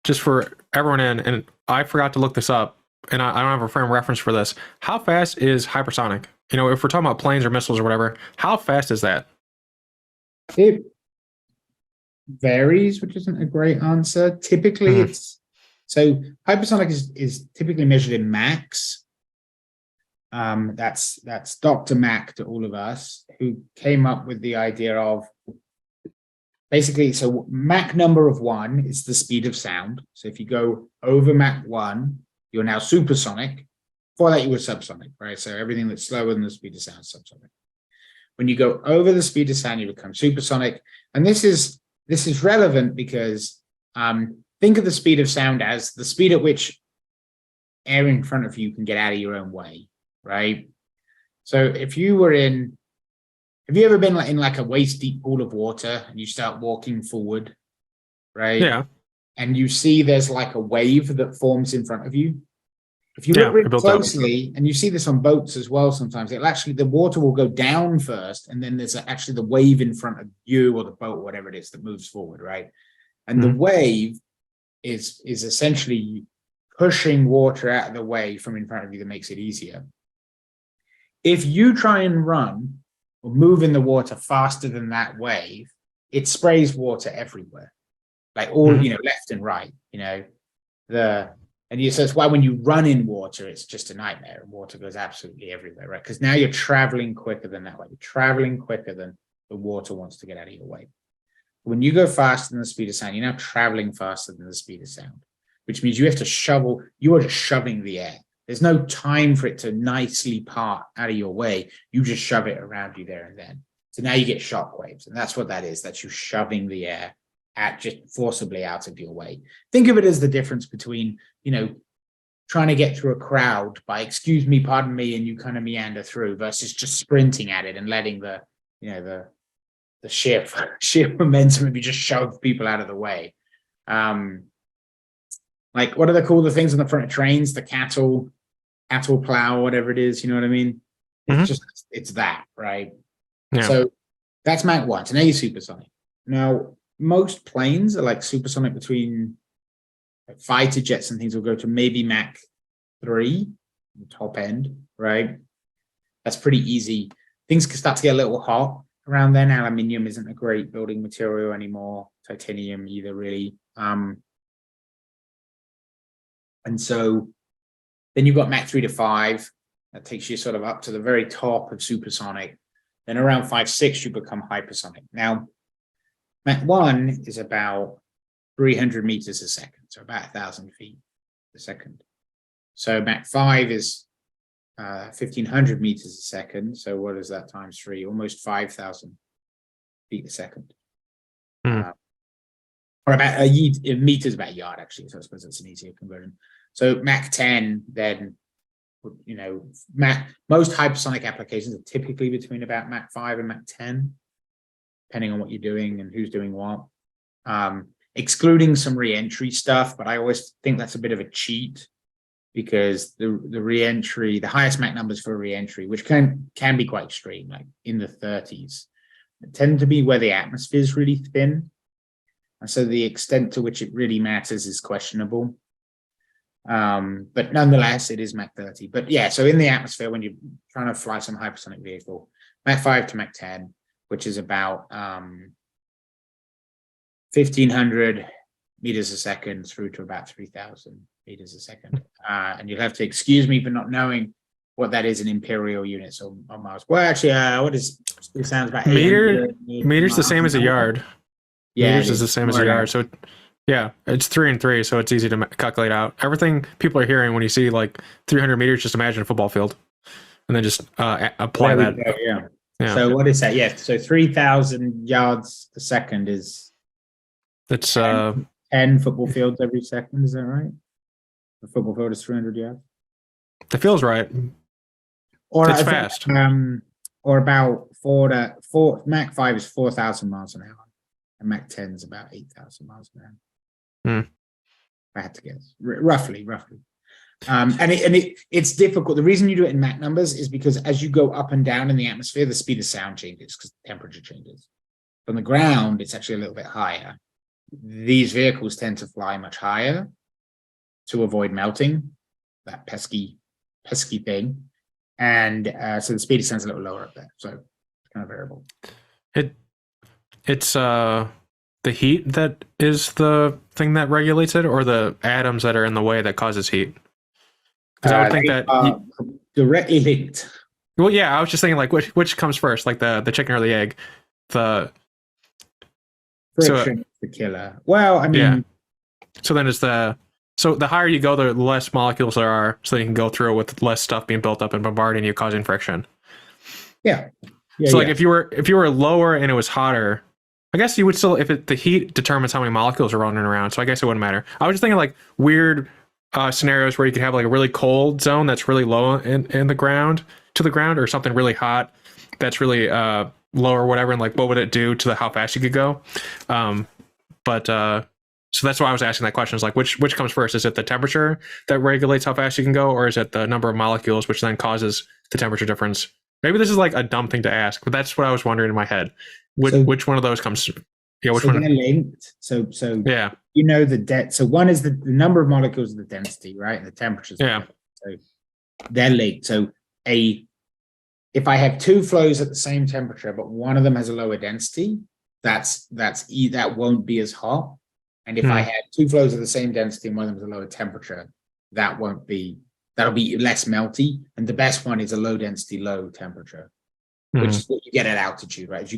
just for everyone and I forgot to look this up, and I don't have a frame of reference for this. How fast is hypersonic? You know, if we're talking about planes or missiles or whatever, how fast is that? It varies, which isn't a great answer. Typically, it's so hypersonic is typically measured in Machs. That's Dr. Mach to all of us, who came up with the idea of basically, so Mach number of 1 is the speed of sound. So if you go over Mach 1, you're now supersonic. Before that, you were subsonic, right? So everything that's slower than the speed of sound is subsonic. When you go over the speed of sound, you become supersonic. And this is relevant because think of the speed of sound as the speed at which air in front of you can get out of your own way, right? So if you were have you ever been in like a waist deep pool of water and you start walking forward, right? Yeah. And you see there's like a wave that forms in front of you. If you look really closely, and you see this on boats as well sometimes, the water will go down first, and then there's actually the wave in front of you or the boat or whatever it is that moves forward, right? And the wave is essentially pushing water out of the way from in front of you that makes it easier. If you try and run or move in the water faster than that wave, it sprays water everywhere, like all, left and right, so it's why when you run in water, it's just a nightmare, and water goes absolutely everywhere, right? Because now you're traveling quicker than that way. You're traveling quicker than the water wants to get out of your way. When you go faster than the speed of sound, you're now traveling faster than the speed of sound, which means you have to shovel. You are just shoving the air. There's no time for it to nicely part out of your way. You just shove it around you there and then. So now you get shock waves, and that's what that is. That's you shoving the air just forcibly out of your way. Think of it as the difference between, trying to get through a crowd by excuse me, pardon me, and you kind of meander through versus just sprinting at it and letting the sheer momentum of you just shove people out of the way. Like, what are they called? The things on the front of trains, the cattle plow, whatever it is, you know what I mean? It's that, right? Yeah. So that's Mach 1. So now you're supersonic. Now, most planes are like supersonic between fighter jets and things will go to maybe Mach 3, the top end, right? That's pretty easy. Things can start to get a little hot around then. Aluminium isn't a great building material anymore. Titanium either, really. And so then you've got Mach 3 to 5. That takes you sort of up to the very top of supersonic. Then around 5, 6, you become hypersonic. Now, Mach 1 is about 300 meters a second, so about 1,000 feet a second. So Mach 5 is 1,500 meters a second. So what is that times 3? Almost 5,000 feet a second. Or about a meter is about a yard, actually. So I suppose that's an easier conversion. So Mach 10, then, most hypersonic applications are typically between about Mach 5 and Mach 10. Depending on what you're doing and who's doing what, excluding some re-entry stuff. But I always think that's a bit of a cheat because the re-entry, the highest Mach numbers for re-entry, which can be quite extreme, like in the 30s, tend to be where the atmosphere is really thin. And so the extent to which it really matters is questionable. But nonetheless, it is Mach 30. But yeah, so in the atmosphere, when you're trying to fly some hypersonic vehicle, Mach 5 to Mach 10, which is about 1,500 meters a second through to about 3,000 meters a second. And you'll have to excuse me for not knowing what that is in imperial units or miles. Well, actually, it sounds about meters the same as a yard. Yeah, meters is the same as a yard. So yeah, it's 3 and 3, so it's easy to calculate out. Everything people are hearing when you see like 300 meters, just imagine a football field, and then just apply that. Yeah. So what is that? Yeah. So 3,000 yards a second is. It's 10 football fields every second. Is that right? The football field is 300 yards. That feels right. Or it's fast. Or about 4 Mach 5 is 4,000 miles an hour, and Mach 10 is about 8,000 miles an hour. I had to guess, roughly. It's difficult. The reason you do it in Mach numbers is because as you go up and down in the atmosphere, the speed of sound changes because the temperature changes. On the ground, it's actually a little bit higher. these vehicles tend to fly much higher to avoid melting, that pesky thing. And so the speed descent's a little lower up there. So it's kind of variable. It's the heat that is the thing that regulates it, or the atoms that are in the way that causes heat? Because I would think that are directly linked. Well, yeah, I was just thinking like which comes first, like the chicken or the egg? Friction is the killer. Well, I mean, yeah. So then the higher you go, the less molecules there are, so you can go through with less stuff being built up and bombarding you, causing friction. Yeah. So like if you were lower and it was hotter, I guess you would still, the heat determines how many molecules are running around. So I guess it wouldn't matter. I was just thinking like weird scenarios where you could have like a really cold zone that's really low in the ground to the ground, or something really hot that's really low or whatever, and like what would it do to how fast you could go? So that's why I was asking that question, is like which comes first? Is it the temperature that regulates how fast you can go, or is it the number of molecules which then causes the temperature difference? Maybe this is like a dumb thing to ask, but that's what I was wondering in my head. Which one of those comes? Yeah, which one? They're linked. So yeah, you know the depth. So one is the number of molecules, the density, right? And the temperatures. Yeah. So they're linked. So if I have two flows at the same temperature, but one of them has a lower density, that won't be as hot. And if I had two flows of the same density and one of them is a lower temperature, that'll be less melty. And the best one is a low density, low temperature, which is what you get at altitude, right? As you